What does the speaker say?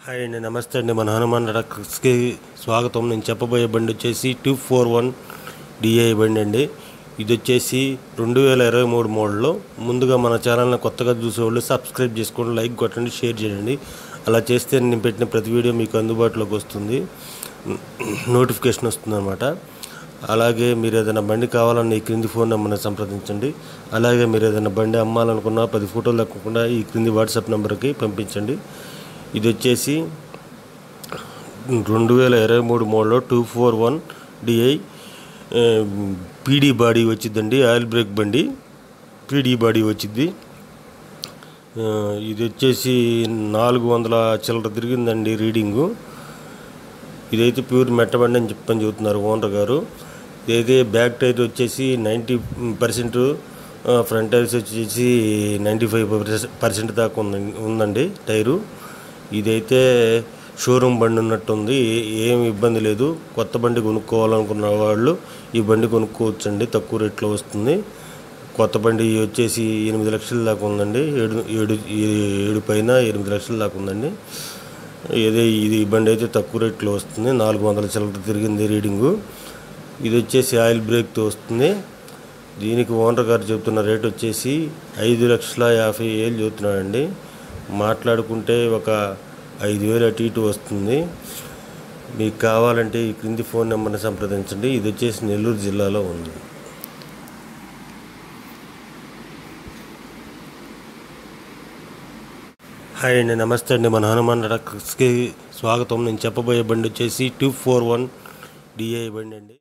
Hi అండి, నమస్తే అండి. మన హనుమాన్ ట్రక్స్కి స్వాగతం. నేను చెప్పబోయే బండి వచ్చేసి 241 డిఐ బండి అండి. ఇది వచ్చేసి 2023 మోడల్లో. ముందుగా మన ఛానల్ని కొత్తగా చూసేవాళ్ళు సబ్స్క్రైబ్ చేసుకోండి, లైక్ కొట్టండి, షేర్ చేయండి. అలా చేస్తే నేను పెట్టిన ప్రతి వీడియో మీకు అందుబాటులోకి వస్తుంది, నోటిఫికేషన్ వస్తుందన్నమాట. అలాగే మీరు ఏదైనా బండి కావాలన్న ఈ క్రింది ఫోన్ నెంబర్ని సంప్రదించండి. అలాగే మీరు ఏదైనా బండి అమ్మాలనుకున్నా 10 ఫోటోలు తక్కకుండా ఈ క్రింది వాట్సాప్ నెంబర్కి పంపించండి. ఇది వచ్చేసి 2023 మోడల్లో 241 డిఐ పీడీ బాడీ వచ్చిందండి. ఆయిల్ బ్రేక్ బండి పీడీ బాడీ వచ్చింది. ఇది వచ్చేసి 400 చిల్లర తిరిగిందండి రీడింగు. ఇదైతే ప్యూర్ మెట్టబండి అని చెప్తున్నారు ఓనర్ గారు. ఇదైతే బ్యాక్ టైర్ వచ్చేసి 90%, ఫ్రంట్ టైర్స్ వచ్చేసి 95% దాకా ఉందండి టైరు. ఇదైతే షోరూమ్ బండి ఉన్నట్టుంది, ఏమి ఇబ్బంది లేదు. కొత్త బండి కొనుక్కోవాలనుకున్న వాళ్ళు ఈ బండి కొనుక్కోవచ్చండి, తక్కువ రేట్లో వస్తుంది. కొత్త బండి వచ్చేసి 8 లక్షల దాకా ఉందండి, 7 పైన 8 లక్షల దాకా ఉందండి. ఇది బండి అయితే తక్కువ రేట్లో వస్తుంది. 400 చిల్లర తిరిగింది రీడింగు. ఇది వచ్చేసి ఆయిల్ బ్రేక్తో వస్తుంది. దీనికి ఓనర్ గారు చెబుతున్న రేట్ వచ్చేసి 5,50,000 చెబుతున్నాడండి. మాట్లాడుకుంటే ఒక 5,000 అటు ఇటు వస్తుంది. మీకు కావాలంటే ఈ క్రింది ఫోన్ నెంబర్ని సంప్రదించండి. ఇది వచ్చేసి నెల్లూరు జిల్లాలో ఉంది. హాయ్ అండి, నమస్తే అండి. మన హనుమాన్ ట్రక్స్కి స్వాగతం. నేను చెప్పబోయే బండి వచ్చేసి 241 డిఐ బండి అండి.